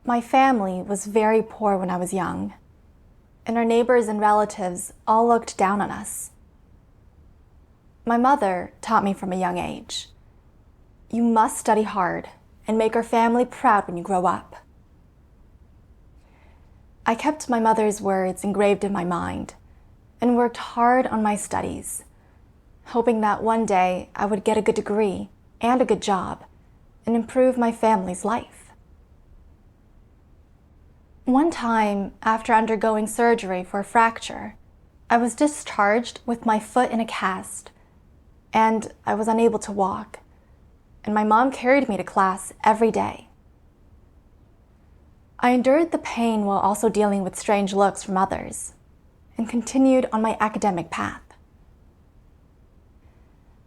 My family was very poor when I was young, and our neighbors and relatives all looked down on us. My mother taught me from a young age, you must study hard and make our family proud when you grow up. I kept my mother's words engraved in my mind and worked hard on my studies, hoping that one day I would get a good degree and a good job and improve my family's life. One time, after undergoing surgery for a fracture, I was discharged with my foot in a cast, and I was unable to walk, and my mom carried me to class every day. I endured the pain while also dealing with strange looks from others, and continued on my academic path.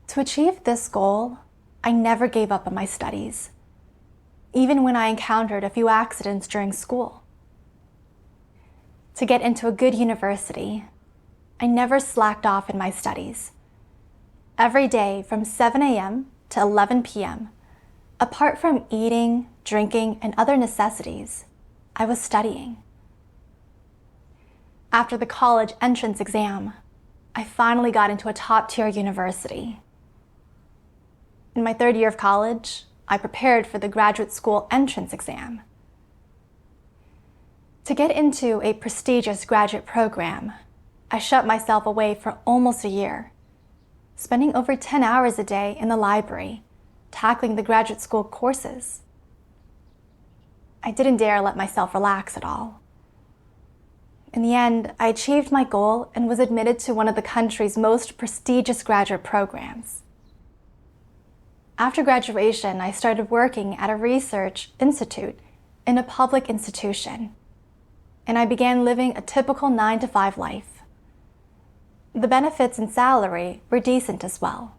To achieve this goal, I never gave up on my studies, even when I encountered a few accidents during school. To get into a good university, I never slacked off in my studies. Every day from 7 a.m. to 11 p.m., apart from eating, drinking, and other necessities, I was studying. After the college entrance exam, I finally got into a top-tier university. In my third year of college, I prepared for the graduate school entrance exam. To get into a prestigious graduate program, I shut myself away for almost a year, spending over 10 hours a day in the library, tackling the graduate school courses. I didn't dare let myself relax at all. In the end, I achieved my goal and was admitted to one of the country's most prestigious graduate programs. After graduation, I started working at a research institute in a public institution, and I began living a typical 9-to-5 life. The benefits and salary were decent as well.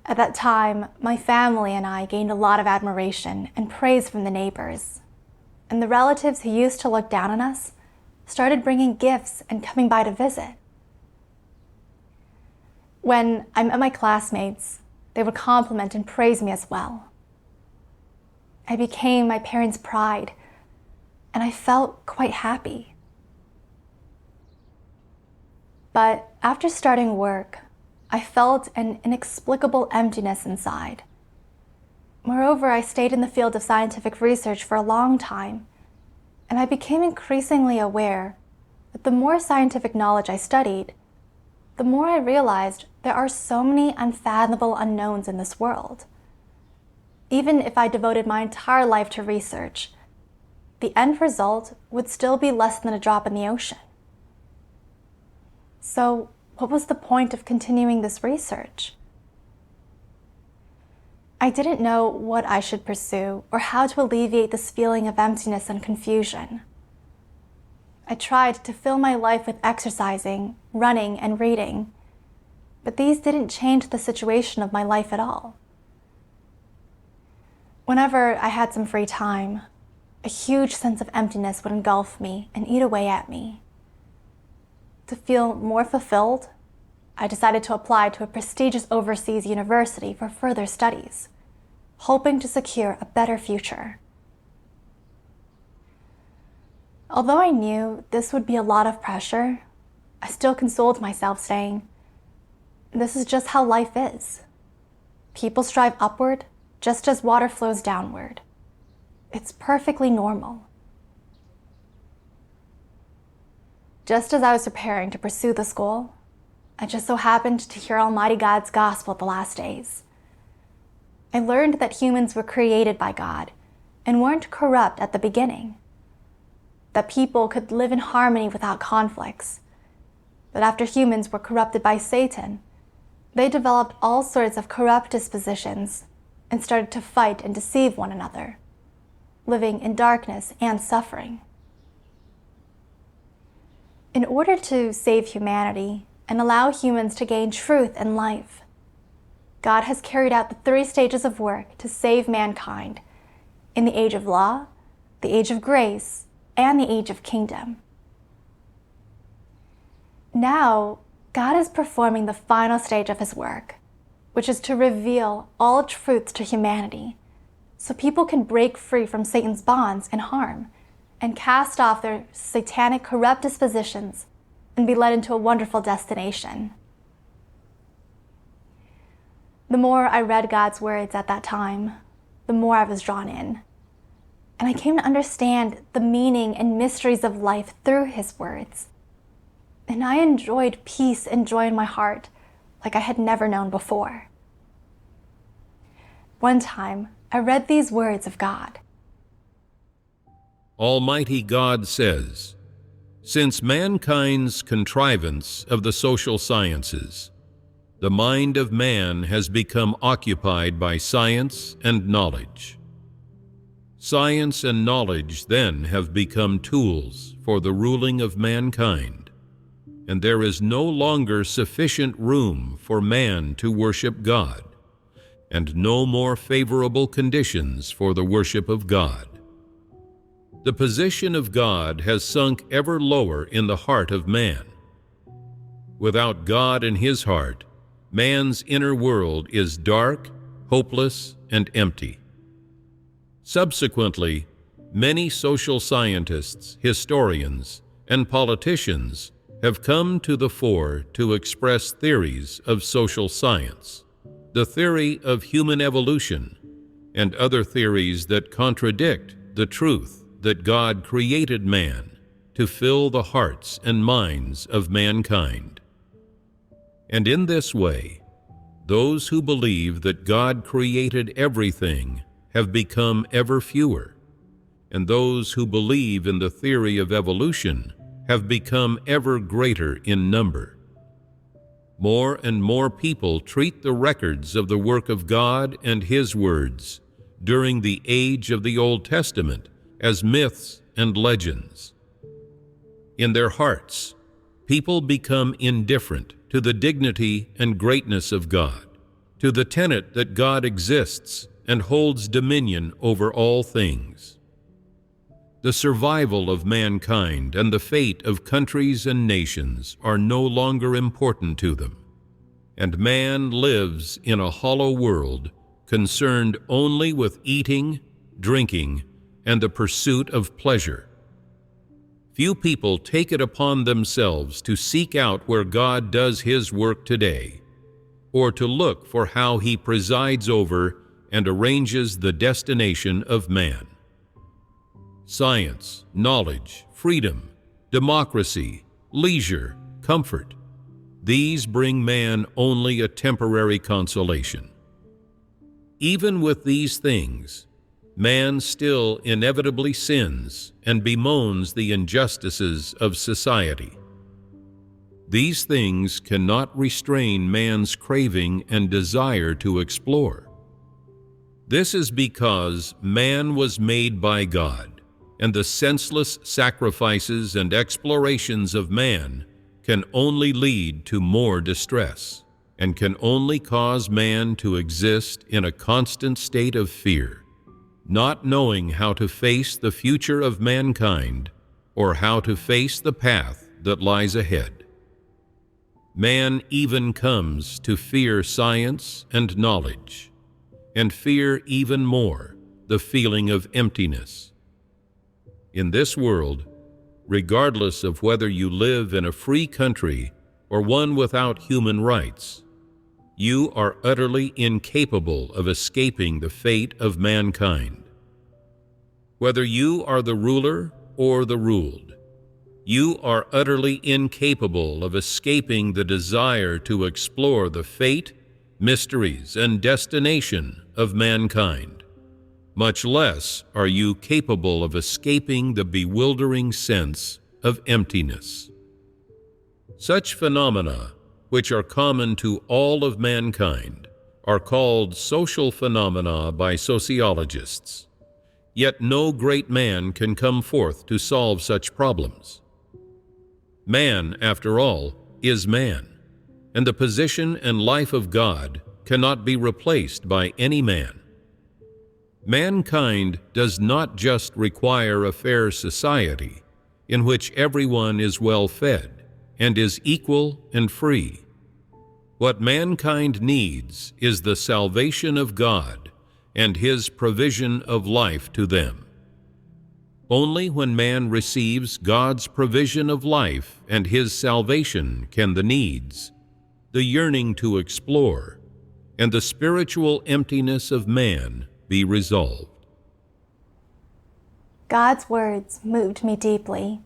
At that time, my family and I gained a lot of admiration and praise from the neighbors, and the relatives who used to look down on us started bringing gifts and coming by to visit. When I met my classmates, they would compliment and praise me as well. I became my parents' pride, and I felt quite happy. But after starting work, I felt an inexplicable emptiness inside. Moreover, I stayed in the field of scientific research for a long time, and I became increasingly aware that the more scientific knowledge I studied, the more I realized there are so many unfathomable unknowns in this world. Even if I devoted my entire life to research, the end result would still be less than a drop in the ocean. So, what was the point of continuing this research? I didn't know what I should pursue or how to alleviate this feeling of emptiness and confusion. I tried to fill my life with exercising, running, and reading, but these didn't change the situation of my life at all. Whenever I had some free time, a huge sense of emptiness would engulf me and eat away at me. To feel more fulfilled, I decided to apply to a prestigious overseas university for further studies, hoping to secure a better future. Although I knew this would be a lot of pressure, I still consoled myself saying, this is just how life is. People strive upward just as water flows downward. It's perfectly normal. Just as I was preparing to pursue this goal, I just so happened to hear Almighty God's gospel the last days. I learned that humans were created by God and weren't corrupt at the beginning, that people could live in harmony without conflicts, but after humans were corrupted by Satan, they developed all sorts of corrupt dispositions and started to fight and deceive one another, living in darkness and suffering. In order to save humanity and allow humans to gain truth and life, God has carried out the 3 stages of work to save mankind in the age of law, the age of grace, and the age of kingdom. Now, God is performing the final stage of his work, which is to reveal all truths to humanity so people can break free from Satan's bonds and harm, and cast off their satanic corrupt dispositions and be led into a wonderful destination. The more I read God's words at that time, the more I was drawn in. And I came to understand the meaning and mysteries of life through His words. And I enjoyed peace and joy in my heart like I had never known before. One time, I read these words of God. Almighty God says, "Since mankind's contrivance of the social sciences, the mind of man has become occupied by science and knowledge. Science and knowledge then have become tools for the ruling of mankind, and there is no longer sufficient room for man to worship God, and no more favorable conditions for the worship of God. The position of God has sunk ever lower in the heart of man. Without God in his heart, man's inner world is dark, hopeless, and empty. Subsequently, many social scientists, historians, and politicians have come to the fore to express theories of social science, the theory of human evolution, and other theories that contradict the truth that God created man to fill the hearts and minds of mankind. And in this way, those who believe that God created everything have become ever fewer, and those who believe in the theory of evolution have become ever greater in number. More and more people treat the records of the work of God and His words during the age of the Old Testament as myths and legends. In their hearts, people become indifferent to the dignity and greatness of God, to the tenet that God exists and holds dominion over all things. The survival of mankind and the fate of countries and nations are no longer important to them, and man lives in a hollow world concerned only with eating, drinking, and the pursuit of pleasure. Few people take it upon themselves to seek out where God does His work today, or to look for how He presides over and arranges the destination of man. Science, knowledge, freedom, democracy, leisure, comfort, these bring man only a temporary consolation. Even with these things, man still inevitably sins and bemoans the injustices of society. These things cannot restrain man's craving and desire to explore. This is because man was made by God, and the senseless sacrifices and explorations of man can only lead to more distress, and can only cause man to exist in a constant state of fear, not knowing how to face the future of mankind or how to face the path that lies ahead. Man even comes to fear science and knowledge, and fear even more the feeling of emptiness. In this world, regardless of whether you live in a free country or one without human rights, you are utterly incapable of escaping the fate of mankind. Whether you are the ruler or the ruled, you are utterly incapable of escaping the desire to explore the fate, mysteries, and destination of mankind. Much less are you capable of escaping the bewildering sense of emptiness. Such phenomena, which are common to all of mankind, are called social phenomena by sociologists. Yet no great man can come forth to solve such problems. Man, after all, is man, and the position and life of God cannot be replaced by any man. Mankind does not just require a fair society in which everyone is well fed and is equal and free. What mankind needs is the salvation of God and His provision of life to them. Only when man receives God's provision of life and His salvation can the needs, the yearning to explore, and the spiritual emptiness of man be resolved. God's words moved me deeply.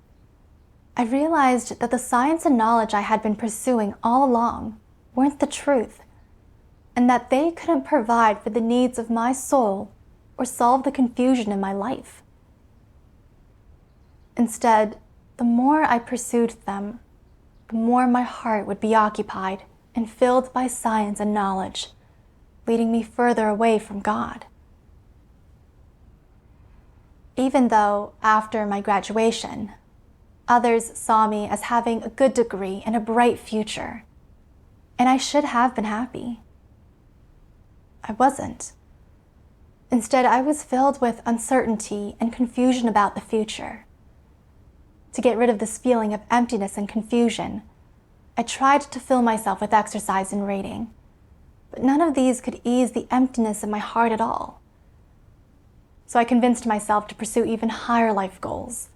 I realized that the science and knowledge I had been pursuing all along weren't the truth, and that they couldn't provide for the needs of my soul or solve the confusion in my life. Instead, the more I pursued them, the more my heart would be occupied and filled by science and knowledge, leading me further away from God. Even though, after my graduation, others saw me as having a good degree and a bright future, and I should have been happy, I wasn't. Instead, I was filled with uncertainty and confusion about the future. To get rid of this feeling of emptiness and confusion, I tried to fill myself with exercise and reading, but none of these could ease the emptiness in my heart at all. So I convinced myself to pursue even higher life goals,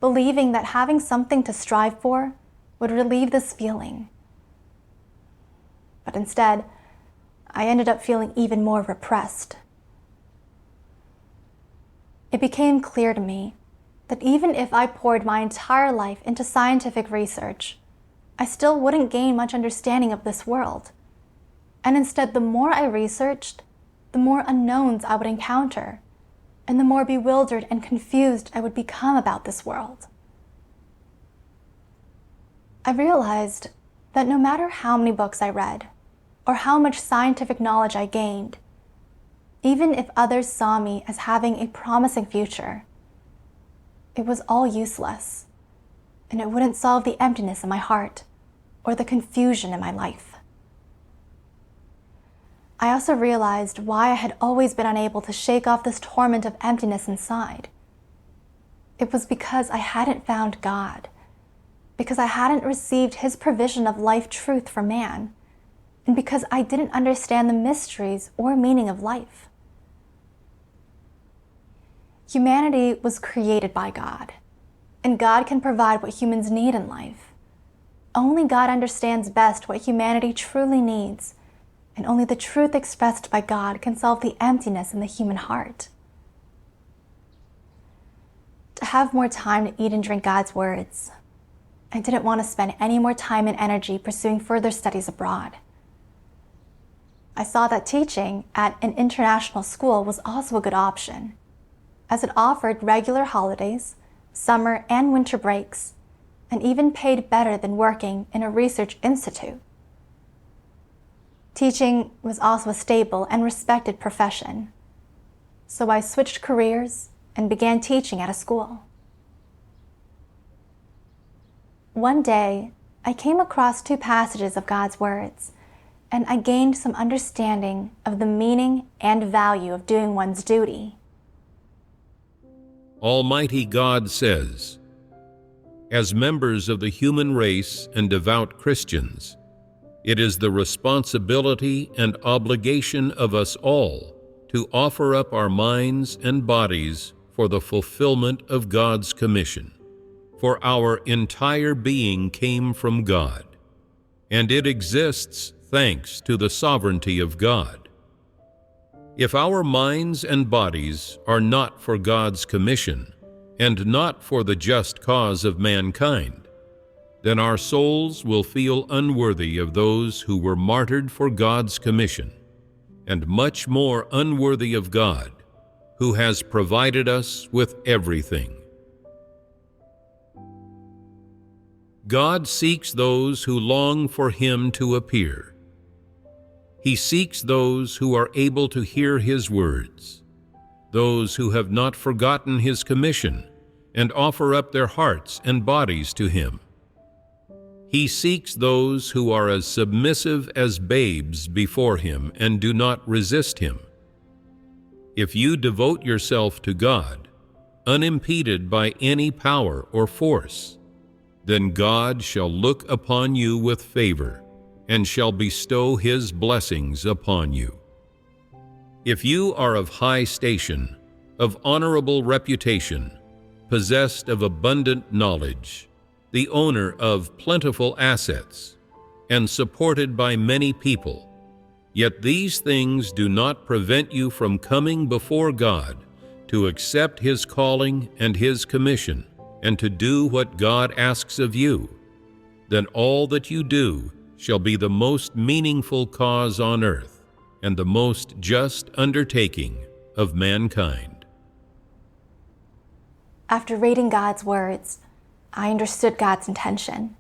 believing that having something to strive for would relieve this feeling. But instead, I ended up feeling even more repressed. It became clear to me that even if I poured my entire life into scientific research, I still wouldn't gain much understanding of this world. And instead, the more I researched, the more unknowns I would encounter, and the more bewildered and confused I would become about this world. I realized that no matter how many books I read, or how much scientific knowledge I gained, even if others saw me as having a promising future, it was all useless, and it wouldn't solve the emptiness in my heart or the confusion in my life. I also realized why I had always been unable to shake off this torment of emptiness inside. It was because I hadn't found God, because I hadn't received His provision of life truth for man, and because I didn't understand the mysteries or meaning of life. Humanity was created by God, and God can provide what humans need in life. Only God understands best what humanity truly needs, and only the truth expressed by God can solve the emptiness in the human heart. To have more time to eat and drink God's words, I didn't want to spend any more time and energy pursuing further studies abroad. I saw that teaching at an international school was also a good option, as it offered regular holidays, summer and winter breaks, and even paid better than working in a research institute. Teaching was also a stable and respected profession, so I switched careers and began teaching at a school. One day, I came across 2 passages of God's words, and I gained some understanding of the meaning and value of doing one's duty. Almighty God says, "As members of the human race and devout Christians, it is the responsibility and obligation of us all to offer up our minds and bodies for the fulfillment of God's commission. For our entire being came from God, and it exists thanks to the sovereignty of God. If our minds and bodies are not for God's commission, and not for the just cause of mankind, then our souls will feel unworthy of those who were martyred for God's commission, and much more unworthy of God, who has provided us with everything. God seeks those who long for Him to appear. He seeks those who are able to hear His words, those who have not forgotten His commission and offer up their hearts and bodies to Him. He seeks those who are as submissive as babes before Him and do not resist Him. If you devote yourself to God, unimpeded by any power or force, then God shall look upon you with favor and shall bestow His blessings upon you. If you are of high station, of honorable reputation, possessed of abundant knowledge, the owner of plentiful assets, and supported by many people, yet these things do not prevent you from coming before God to accept His calling and His commission, and to do what God asks of you, then all that you do shall be the most meaningful cause on earth and the most just undertaking of mankind. After reading God's words, I understood God's intention.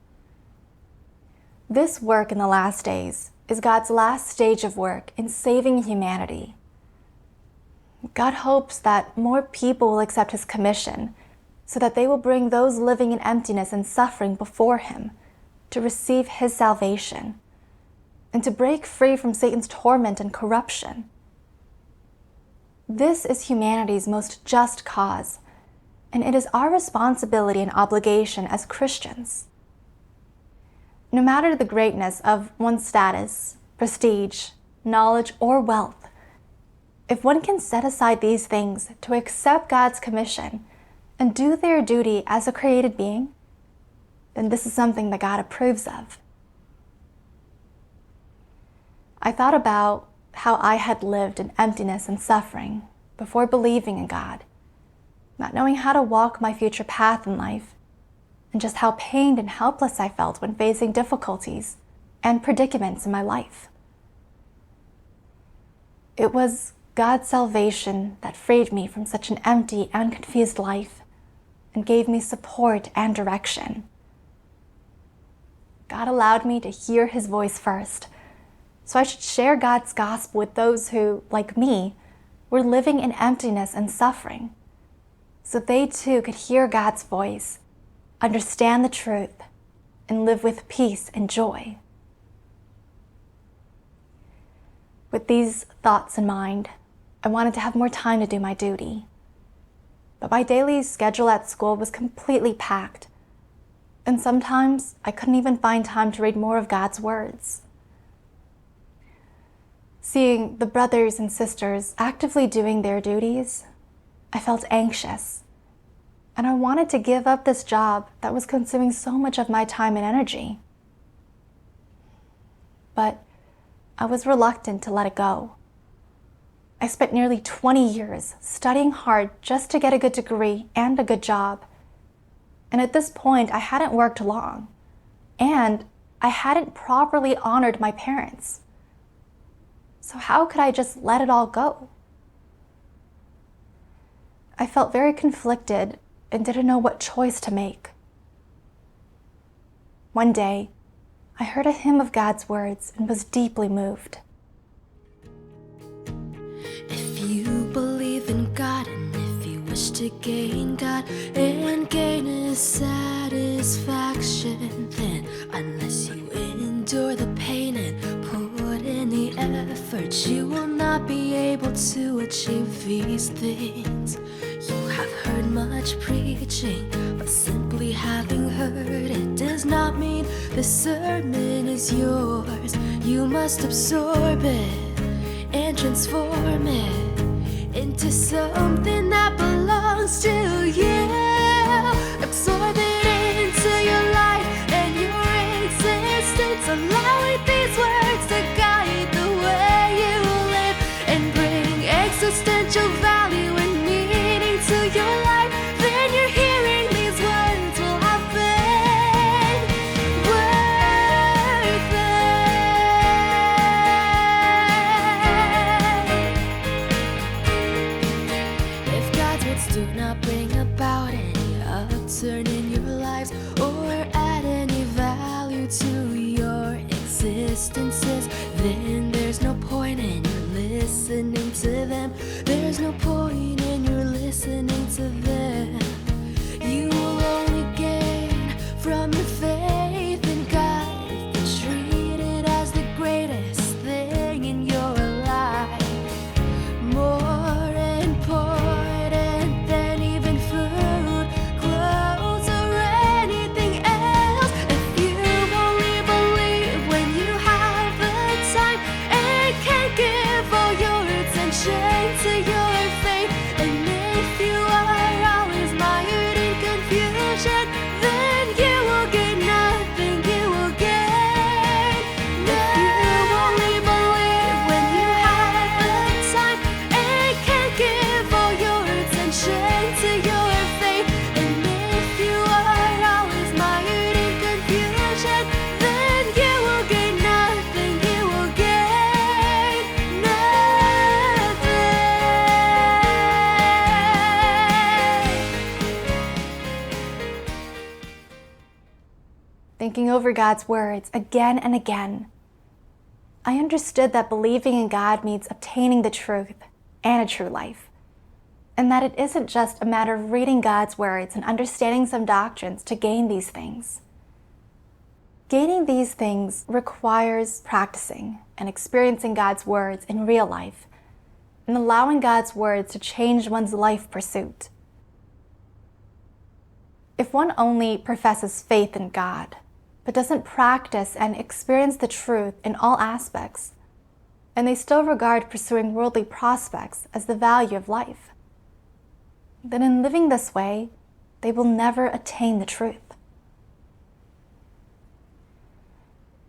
This work in the last days is God's last stage of work in saving humanity. God hopes that more people will accept His commission so that they will bring those living in emptiness and suffering before Him to receive His salvation and to break free from Satan's torment and corruption. This is humanity's most just cause, and it is our responsibility and obligation as Christians. No matter the greatness of one's status, prestige, knowledge, or wealth, if one can set aside these things to accept God's commission and do their duty as a created being, then this is something that God approves of. I thought about how I had lived in emptiness and suffering before believing in God, not knowing how to walk my future path in life, and just how pained and helpless I felt when facing difficulties and predicaments in my life. It was God's salvation that freed me from such an empty and confused life and gave me support and direction. God allowed me to hear His voice first, so I should share God's gospel with those who, like me, were living in emptiness and suffering, so they too could hear God's voice, understand the truth, and live with peace and joy. With these thoughts in mind, I wanted to have more time to do my duty. But my daily schedule at school was completely packed, and sometimes I couldn't even find time to read more of God's words. Seeing the brothers and sisters actively doing their duties, I felt anxious, and I wanted to give up this job that was consuming so much of my time and energy. But I was reluctant to let it go. I spent nearly 20 years studying hard just to get a good degree and a good job. And at this point, I hadn't worked long, and I hadn't properly honored my parents. So how could I just let it all go? I felt very conflicted and didn't know what choice to make. One day, I heard a hymn of God's words and was deeply moved. If you believe in God and if you wish to gain God and gain His satisfaction, then unless you endure the pain and put in the effort, you will not be able to achieve these things. You have heard much preaching, but simply having heard it does not mean the sermon is yours. You must absorb it and transform it into something that belongs to you. Absorb it into your life and your existence, allowing these words to guide the way you live and bring existential value and meaning to your life. Then you're hearing these words will have been worth it. If God's words do not bring about any upturn in your lives or add any value to your existences, then there's no point in your listening to them. There's no point in your listening to them. You will only gain from your faith in God if you treat it as the greatest thing in your life. More important than even food, clothes, or anything else. If you only believe when you have the time and can give all your attention, looking over God's words again and again, I understood that believing in God means obtaining the truth and a true life, and that it isn't just a matter of reading God's words and understanding some doctrines to gain these things. Gaining these things requires practicing and experiencing God's words in real life, and allowing God's words to change one's life pursuit. If one only professes faith in God, but doesn't practice and experience the truth in all aspects, and they still regard pursuing worldly prospects as the value of life, then in living this way, they will never attain the truth.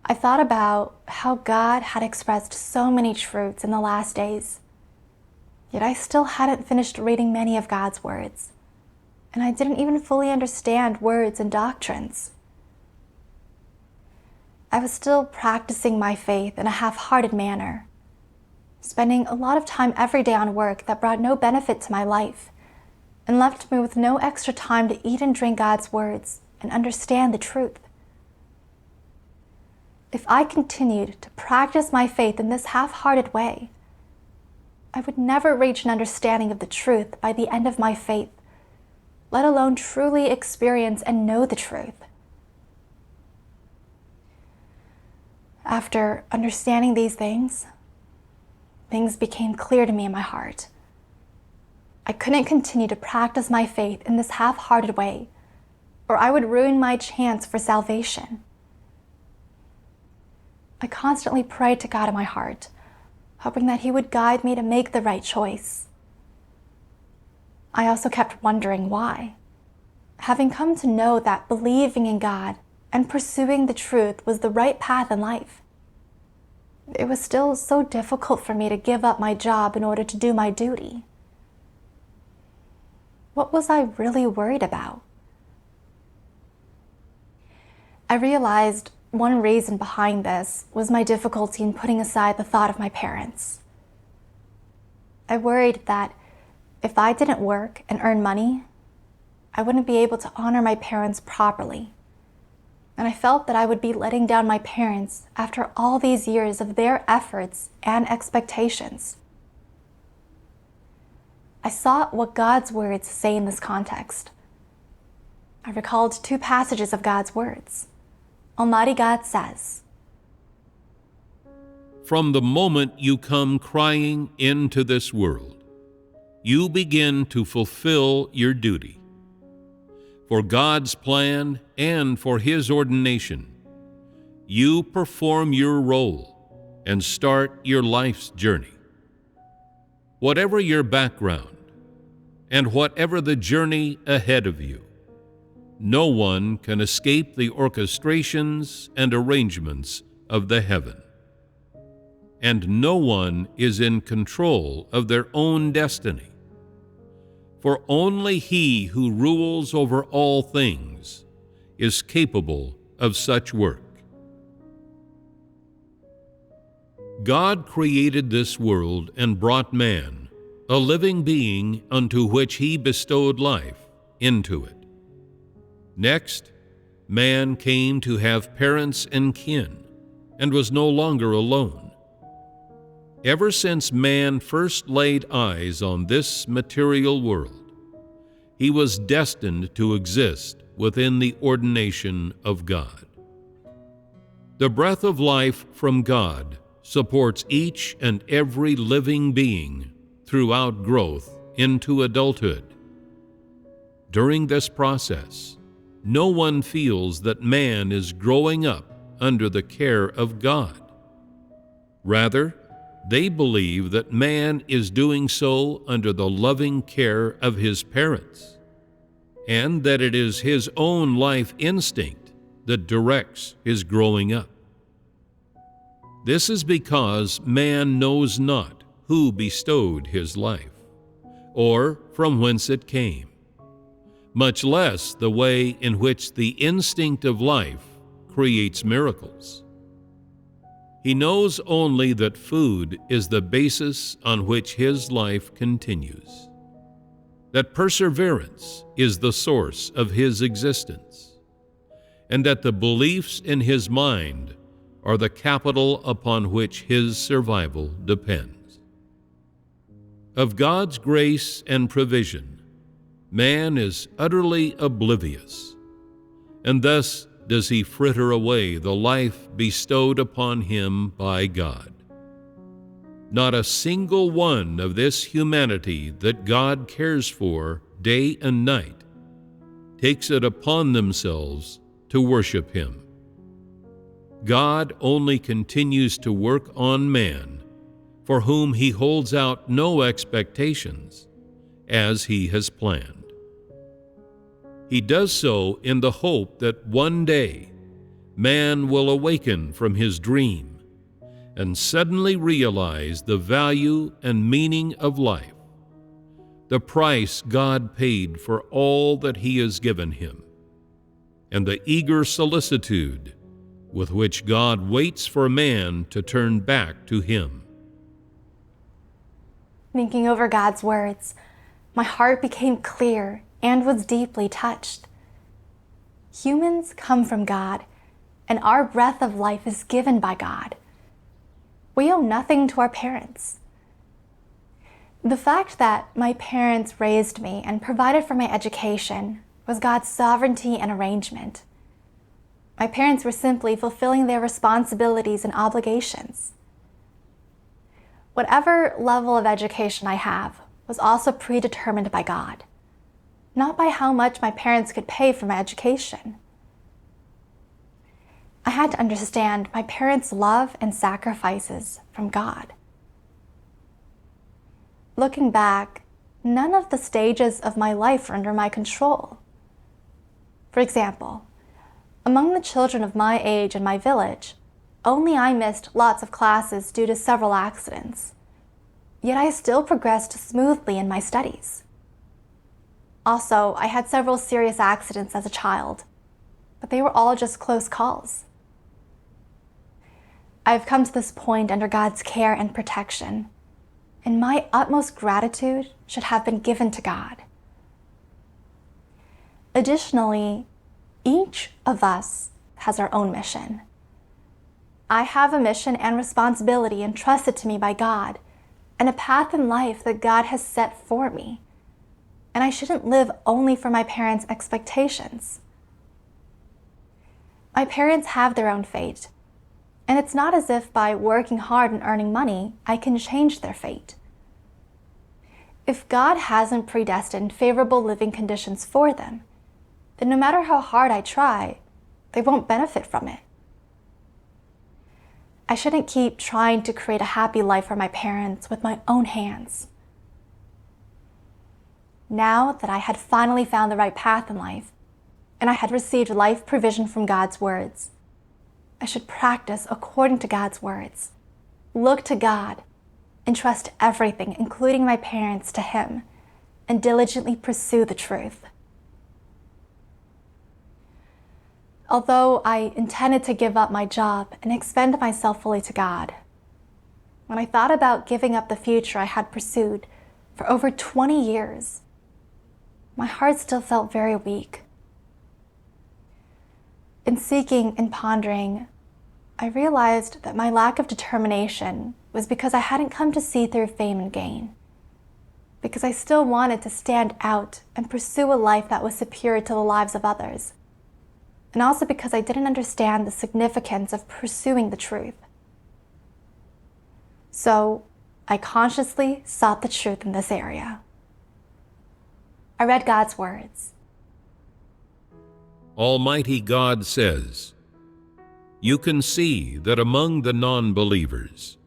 I thought about how God had expressed so many truths in the last days, yet I still hadn't finished reading many of God's words, and I didn't even fully understand words and doctrines. I was still practicing my faith in a half-hearted manner, spending a lot of time every day on work that brought no benefit to my life, and left me with no extra time to eat and drink God's words and understand the truth. If I continued to practice my faith in this half-hearted way, I would never reach an understanding of the truth by the end of my faith, let alone truly experience and know the truth. After understanding these things became clear to me in my heart. I couldn't continue to practice my faith in this half-hearted way, or I would ruin my chance for salvation. I constantly prayed to God in my heart, hoping that He would guide me to make the right choice. I also kept wondering why. Having come to know that believing in God and pursuing the truth was the right path in life, it was still so difficult for me to give up my job in order to do my duty. What was I really worried about? I realized one reason behind this was my difficulty in putting aside the thought of my parents. I worried that if I didn't work and earn money, I wouldn't be able to honor my parents properly. And I felt that I would be letting down my parents after all these years of their efforts and expectations. I saw what God's words say in this context. I recalled two passages of God's words. Almighty God says, From the moment you come crying into this world, you begin to fulfill your duty. For God's plan and for His ordination, you perform your role and start your life's journey. Whatever your background and whatever the journey ahead of you, no one can escape the orchestrations and arrangements of the heaven. And no one is in control of their own destiny. For only He who rules over all things is capable of such work. God created this world and brought man, a living being unto which He bestowed life, into it. Next, man came to have parents and kin, and was no longer alone. Ever since man first laid eyes on this material world, he was destined to exist within the ordination of God. The breath of life from God supports each and every living being throughout growth into adulthood. During this process, no one feels that man is growing up under the care of God. Rather, they believe that man is doing so under the loving care of his parents, and that it is his own life instinct that directs his growing up. This is because man knows not who bestowed his life, or from whence it came, much less the way in which the instinct of life creates miracles. He knows only that food is the basis on which his life continues, that perseverance is the source of his existence, and that the beliefs in his mind are the capital upon which his survival depends. Of God's grace and provision, man is utterly oblivious, and thus does he fritter away the life bestowed upon him by God. Not a single one of this humanity that God cares for day and night takes it upon themselves to worship him. God only continues to work on man, for whom he holds out no expectations, as he has planned. He does so in the hope that one day man will awaken from his dream and suddenly realize the value and meaning of life, the price God paid for all that he has given him, and the eager solicitude with which God waits for man to turn back to him. Thinking over God's words, my heart became clear and was deeply touched. Humans come from God, and our breath of life is given by God. We owe nothing to our parents. The fact that my parents raised me and provided for my education was God's sovereignty and arrangement. My parents were simply fulfilling their responsibilities and obligations. Whatever level of education I have was also predetermined by God, not by how much my parents could pay for my education. I had to understand my parents' love and sacrifices from God. Looking back, none of the stages of my life were under my control. For example, among the children of my age in my village, only I missed lots of classes due to several accidents. Yet I still progressed smoothly in my studies. Also, I had several serious accidents as a child, but they were all just close calls. I've come to this point under God's care and protection, and my utmost gratitude should have been given to God. Additionally, each of us has our own mission. I have a mission and responsibility entrusted to me by God, and a path in life that God has set for me. And I shouldn't live only for my parents' expectations. My parents have their own fate, and it's not as if by working hard and earning money, I can change their fate. If God hasn't predestined favorable living conditions for them, then no matter how hard I try, they won't benefit from it. I shouldn't keep trying to create a happy life for my parents with my own hands. Now that I had finally found the right path in life, and I had received life provision from God's words, I should practice according to God's words, look to God, and trust everything, including my parents, to Him, and diligently pursue the truth. Although I intended to give up my job and expend myself fully to God, when I thought about giving up the future I had pursued for over 20 years, my heart still felt very weak. In seeking and pondering, I realized that my lack of determination was because I hadn't come to see through fame and gain, because I still wanted to stand out and pursue a life that was superior to the lives of others, and also because I didn't understand the significance of pursuing the truth. So I consciously sought the truth in this area. I read God's words. Almighty God says, "You can see that among the non-believers,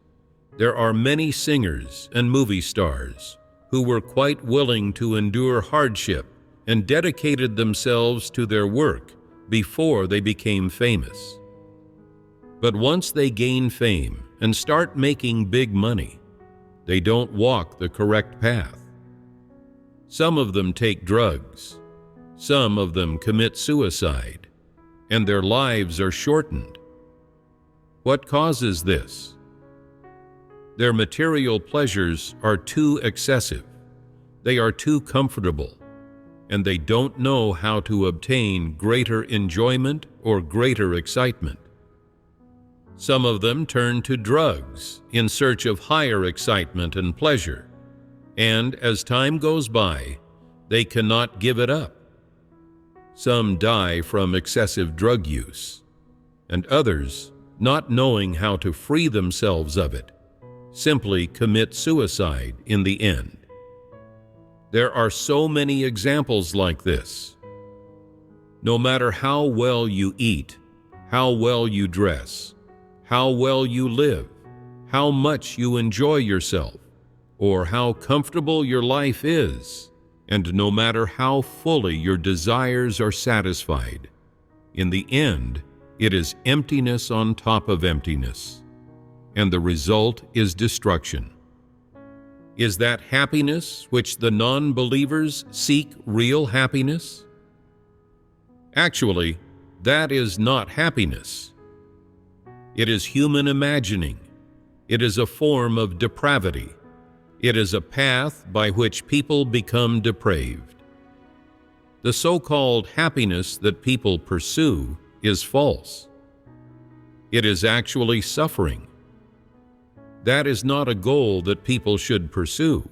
there are many singers and movie stars who were quite willing to endure hardship and dedicated themselves to their work before they became famous. But once they gain fame and start making big money, they don't walk the correct path. Some of them take drugs, some of them commit suicide, and their lives are shortened. What causes this? Their material pleasures are too excessive, they are too comfortable, and they don't know how to obtain greater enjoyment or greater excitement. Some of them turn to drugs in search of higher excitement and pleasure, and as time goes by, they cannot give it up. Some die from excessive drug use, and others, not knowing how to free themselves of it, simply commit suicide in the end. There are so many examples like this. No matter how well you eat, how well you dress, how well you live, how much you enjoy yourself, or how comfortable your life is, and no matter how fully your desires are satisfied, in the end, it is emptiness on top of emptiness, and the result is destruction. Is that happiness which the non-believers seek real happiness? Actually, that is not happiness. It is human imagining. It is a form of depravity. It is a path by which people become depraved. The so-called happiness that people pursue is false. It is actually suffering. That is not a goal that people should pursue.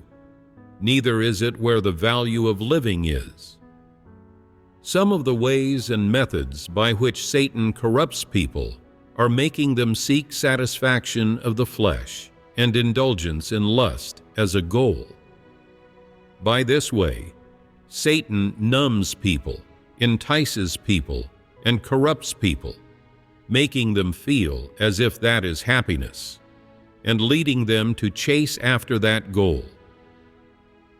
Neither is it where the value of living is. Some of the ways and methods by which Satan corrupts people are making them seek satisfaction of the flesh and indulgence in lust as a goal. By this way, Satan numbs people, entices people, and corrupts people, making them feel as if that is happiness, and leading them to chase after that goal.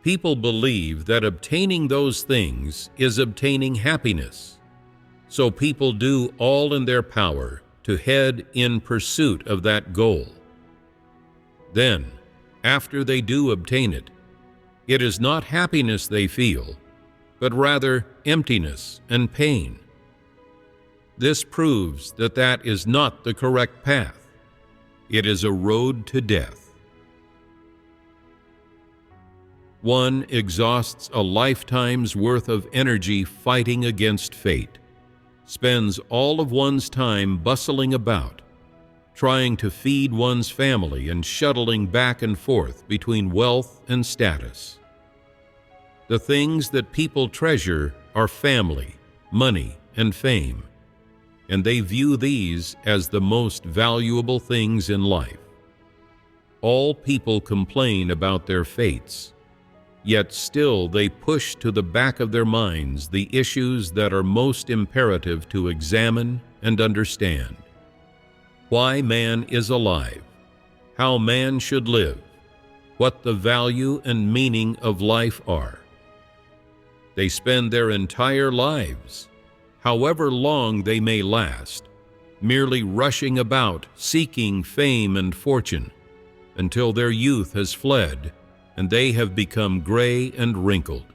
People believe that obtaining those things is obtaining happiness, so people do all in their power to head in pursuit of that goal. Then, after they do obtain it, it is not happiness they feel, but rather emptiness and pain. This proves that that is not the correct path. It is a road to death. One exhausts a lifetime's worth of energy fighting against fate, spends all of one's time bustling about, trying to feed one's family and shuttling back and forth between wealth and status. The things that people treasure are family, money, and fame, and they view these as the most valuable things in life. All people complain about their fates, yet still they push to the back of their minds the issues that are most imperative to examine and understand. Why man is alive, how man should live, what the value and meaning of life are. They spend their entire lives, however long they may last, merely rushing about seeking fame and fortune until their youth has fled and they have become gray and wrinkled.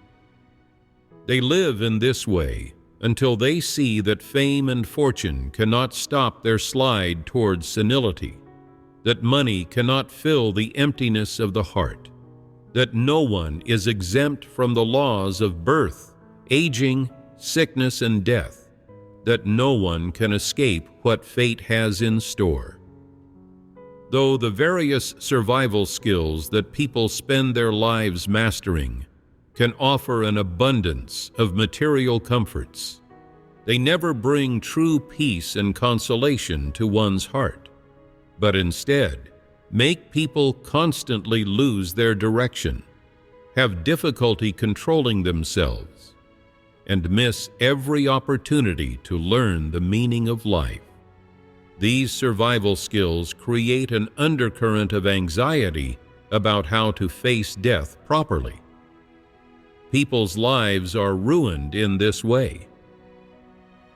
They live in this way until they see that fame and fortune cannot stop their slide towards senility, that money cannot fill the emptiness of the heart, that no one is exempt from the laws of birth, aging, sickness, and death, that no one can escape what fate has in store. Though the various survival skills that people spend their lives mastering can offer an abundance of material comforts, they never bring true peace and consolation to one's heart, but instead make people constantly lose their direction, have difficulty controlling themselves, and miss every opportunity to learn the meaning of life. These survival skills create an undercurrent of anxiety about how to face death properly. People's lives are ruined in this way.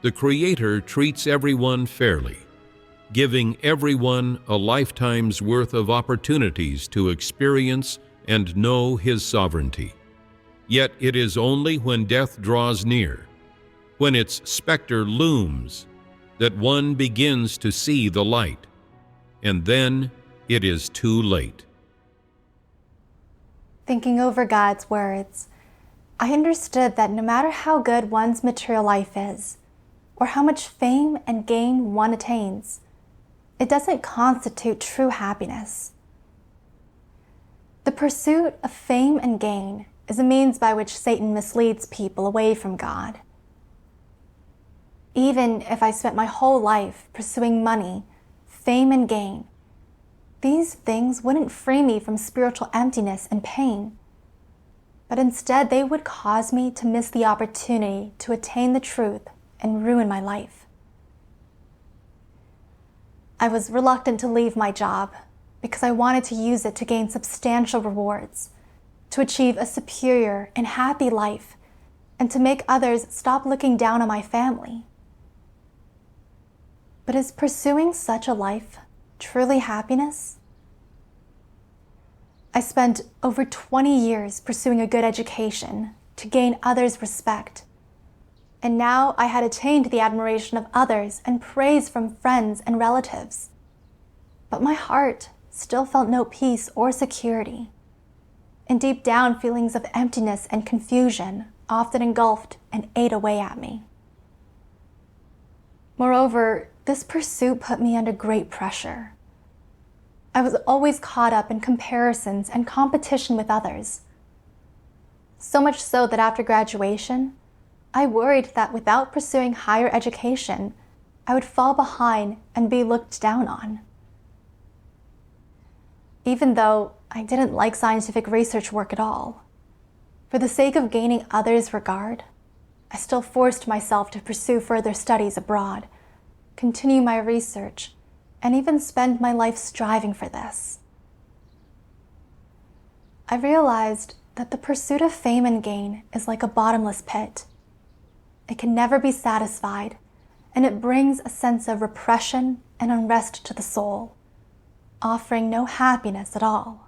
The Creator treats everyone fairly, giving everyone a lifetime's worth of opportunities to experience and know His sovereignty. Yet it is only when death draws near, when its specter looms, that one begins to see the light, and then it is too late. Thinking over God's words, I understood that no matter how good one's material life is, or how much fame and gain one attains. It doesn't constitute true happiness. The pursuit of fame and gain is a means by which Satan misleads people away from God. Even if I spent my whole life pursuing money, fame, and gain, these things wouldn't free me from spiritual emptiness and pain, but instead they would cause me to miss the opportunity to attain the truth and ruin my life. I was reluctant to leave my job because I wanted to use it to gain substantial rewards, to achieve a superior and happy life, and to make others stop looking down on my family. But is pursuing such a life truly happiness? I spent over 20 years pursuing a good education to gain others' respect, and now I had attained the admiration of others and praise from friends and relatives. But my heart still felt no peace or security, and deep down feelings of emptiness and confusion often engulfed and ate away at me. Moreover, this pursuit put me under great pressure. I was always caught up in comparisons and competition with others. So much so that after graduation, I worried that without pursuing higher education, I would fall behind and be looked down on. Even though I didn't like scientific research work at all, for the sake of gaining others' regard, I still forced myself to pursue further studies abroad, continue my research, and even spend my life striving for this. I realized that the pursuit of fame and gain is like a bottomless pit. It can never be satisfied, and it brings a sense of repression and unrest to the soul, offering no happiness at all.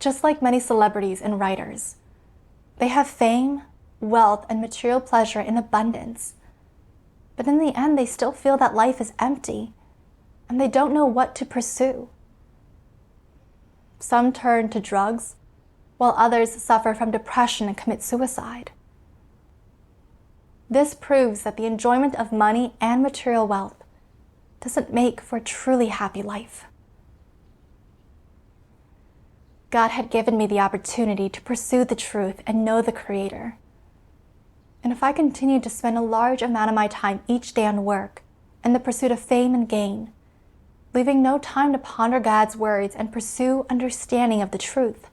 Just like many celebrities and writers, they have fame, wealth, and material pleasure in abundance, but in the end they still feel that life is empty, and they don't know what to pursue. Some turn to drugs, while others suffer from depression and commit suicide. This proves that the enjoyment of money and material wealth doesn't make for a truly happy life. God had given me the opportunity to pursue the truth and know the Creator. And if I continued to spend a large amount of my time each day on work and the pursuit of fame and gain, leaving no time to ponder God's words and pursue understanding of the truth,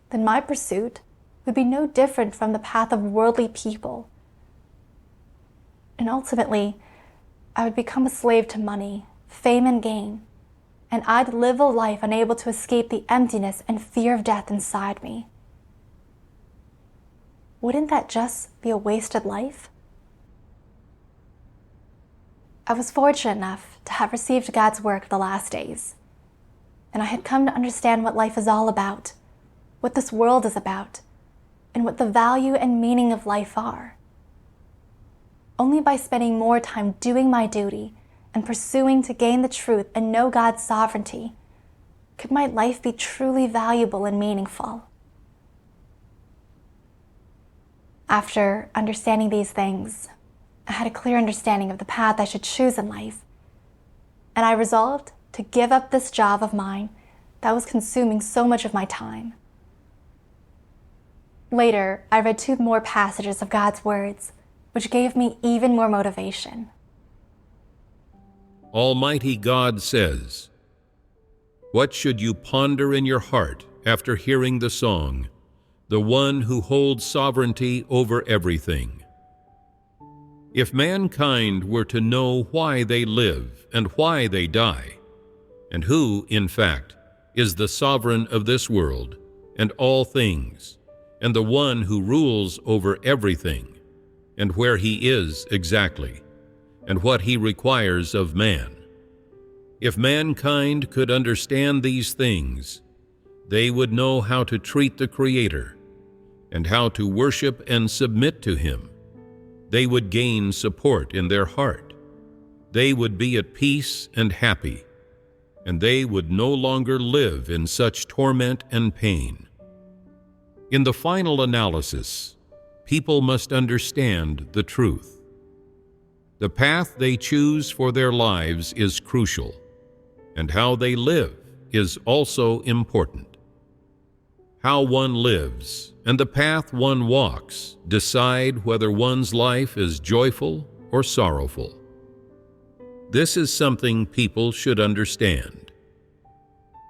then my pursuit would be no different from the path of worldly people. And ultimately, I would become a slave to money, fame, and gain, and I'd live a life unable to escape the emptiness and fear of death inside me. Wouldn't that just be a wasted life? I was fortunate enough to have received God's work the last days, and I had come to understand what life is all about, what this world is about, and what the value and meaning of life are. Only by spending more time doing my duty and pursuing to gain the truth and know God's sovereignty could my life be truly valuable and meaningful. After understanding these things, I had a clear understanding of the path I should choose in life, and I resolved to give up this job of mine that was consuming so much of my time. Later, I read 2 more passages of God's words, which gave me even more motivation. Almighty God says, "What should you ponder in your heart after hearing the song, the one who holds sovereignty over everything? If mankind were to know why they live and why they die, and who, in fact, is the sovereign of this world and all things, and the one who rules over everything, and where he is exactly, and what he requires of man. If mankind could understand these things, they would know how to treat the Creator and how to worship and submit to Him. They would gain support in their heart. They would be at peace and happy, and they would no longer live in such torment and pain. In the final analysis, people must understand the truth. The path they choose for their lives is crucial, and how they live is also important. How one lives and the path one walks decide whether one's life is joyful or sorrowful. This is something people should understand.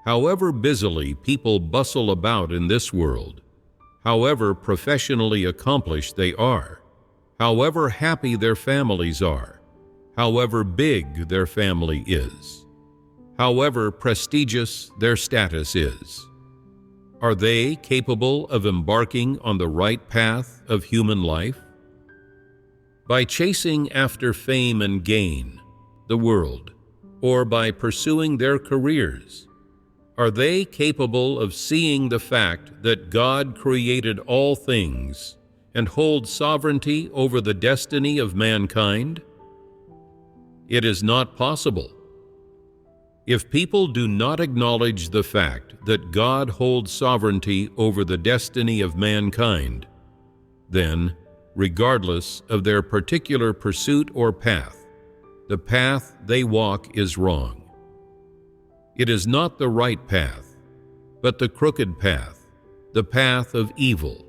However busily people bustle about in this world, however professionally accomplished they are, however happy their families are, however big their family is, however prestigious their status is, are they capable of embarking on the right path of human life? By chasing after fame and gain, the world, or by pursuing their careers, are they capable of seeing the fact that God created all things and holds sovereignty over the destiny of mankind? It is not possible. If people do not acknowledge the fact that God holds sovereignty over the destiny of mankind, then, regardless of their particular pursuit or path, the path they walk is wrong. It is not the right path, but the crooked path, the path of evil.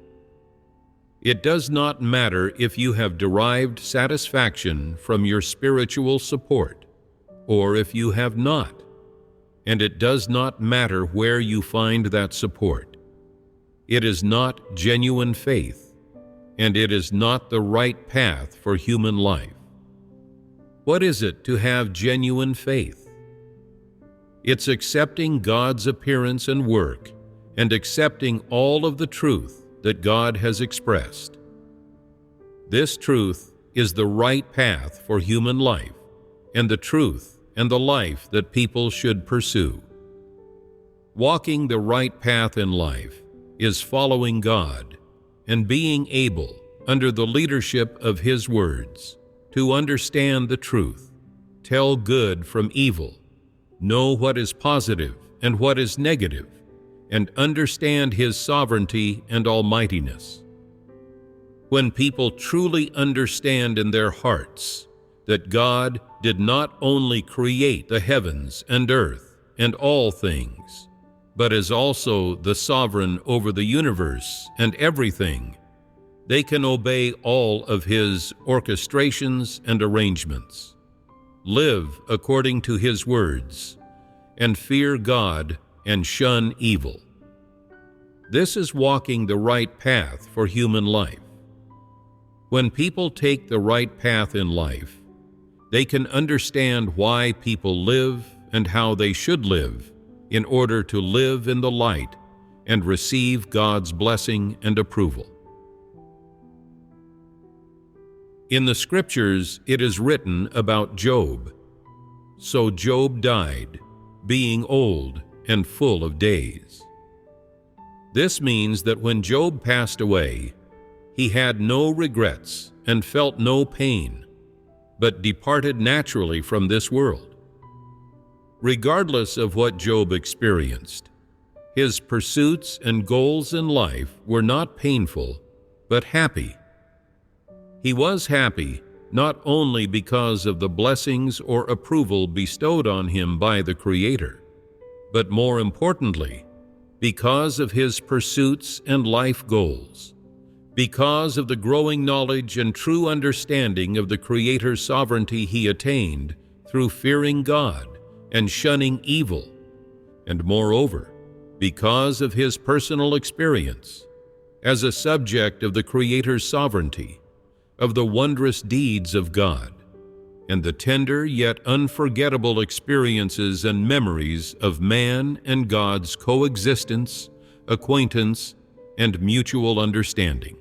It does not matter if you have derived satisfaction from your spiritual support, or if you have not. And it does not matter where you find that support. It is not genuine faith, and it is not the right path for human life. What is it to have genuine faith? It's accepting God's appearance and work, and accepting all of the truth that God has expressed. This truth is the right path for human life, and the truth and the life that people should pursue. Walking the right path in life is following God and being able, under the leadership of His words, to understand the truth, tell good from evil, know what is positive and what is negative, and understand His sovereignty and almightiness. When people truly understand in their hearts that God did not only create the heavens and earth and all things, but is also the sovereign over the universe and everything, they can obey all of His orchestrations and arrangements, live according to His words, and fear God and shun evil. This is walking the right path for human life. When people take the right path in life, they can understand why people live and how they should live in order to live in the light and receive God's blessing and approval. In the Scriptures, it is written about Job. So Job died, being old and full of days. This means that when Job passed away, he had no regrets and felt no pain, but departed naturally from this world. Regardless of what Job experienced, his pursuits and goals in life were not painful, but happy. He was happy not only because of the blessings or approval bestowed on him by the Creator, but more importantly, because of his pursuits and life goals. Because of the growing knowledge and true understanding of the Creator's sovereignty he attained through fearing God and shunning evil, and moreover, because of his personal experience as a subject of the Creator's sovereignty, of the wondrous deeds of God, and the tender yet unforgettable experiences and memories of man and God's coexistence, acquaintance, and mutual understanding.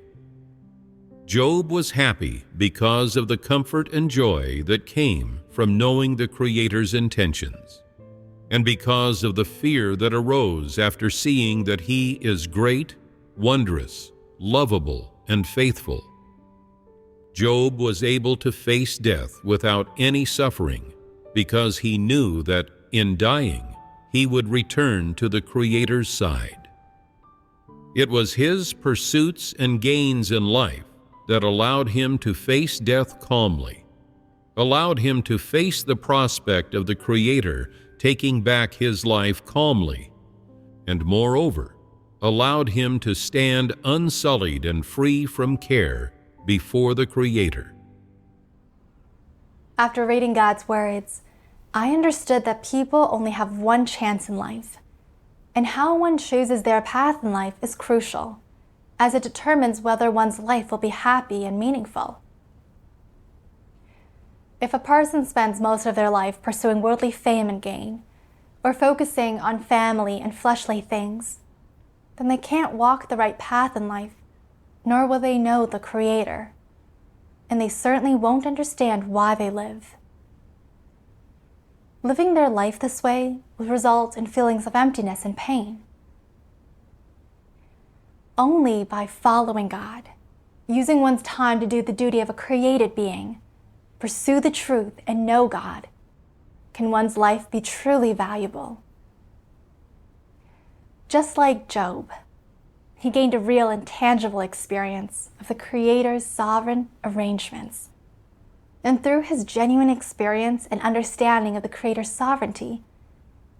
Job was happy because of the comfort and joy that came from knowing the Creator's intentions, and because of the fear that arose after seeing that He is great, wondrous, lovable, and faithful. Job was able to face death without any suffering because he knew that, in dying, he would return to the Creator's side. It was his pursuits and gains in life that allowed him to face death calmly, allowed him to face the prospect of the Creator taking back his life calmly, and moreover, allowed him to stand unsullied and free from care before the Creator. After reading God's words, I understood that people only have one chance in life, and how one chooses their path in life is crucial, as it determines whether one's life will be happy and meaningful. If a person spends most of their life pursuing worldly fame and gain, or focusing on family and fleshly things, then they can't walk the right path in life, nor will they know the Creator, and they certainly won't understand why they live. Living their life this way will result in feelings of emptiness and pain. Only by following God, using one's time to do the duty of a created being, pursue the truth and know God, can one's life be truly valuable. Just like Job, he gained a real and tangible experience of the Creator's sovereign arrangements. And through his genuine experience and understanding of the Creator's sovereignty,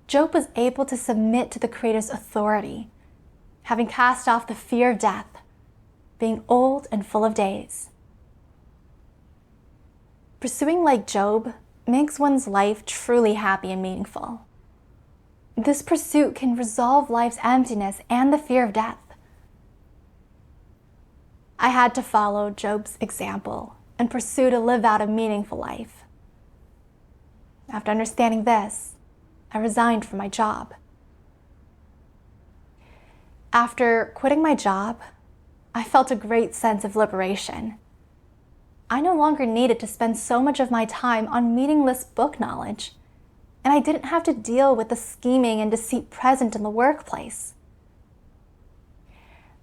Job was able to submit to the Creator's authority, having cast off the fear of death, being old and full of days. Pursuing like Job makes one's life truly happy and meaningful. This pursuit can resolve life's emptiness and the fear of death. I had to follow Job's example and pursue to live out a meaningful life. After understanding this, I resigned from my job. After quitting my job, I felt a great sense of liberation. I no longer needed to spend so much of my time on meaningless book knowledge, and I didn't have to deal with the scheming and deceit present in the workplace.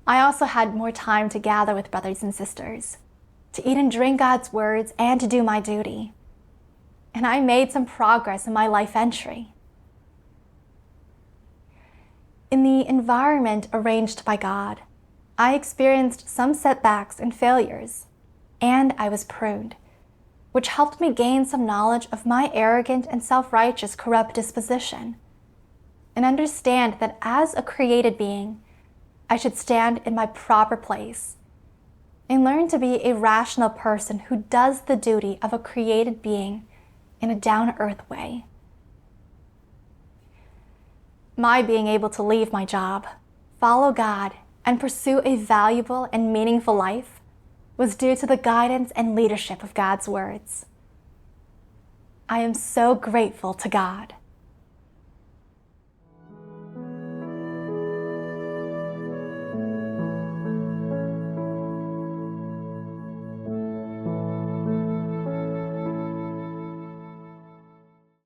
I also had more time to gather with brothers and sisters, to eat and drink God's words, and to do my duty. And I made some progress in my life entry. In the environment arranged by God, I experienced some setbacks and failures, and I was pruned, which helped me gain some knowledge of my arrogant and self-righteous corrupt disposition, and understand that as a created being, I should stand in my proper place and learn to be a rational person who does the duty of a created being in a down-to-earth way. My being able to leave my job, follow God, and pursue a valuable and meaningful life was due to the guidance and leadership of God's words. I am so grateful to God.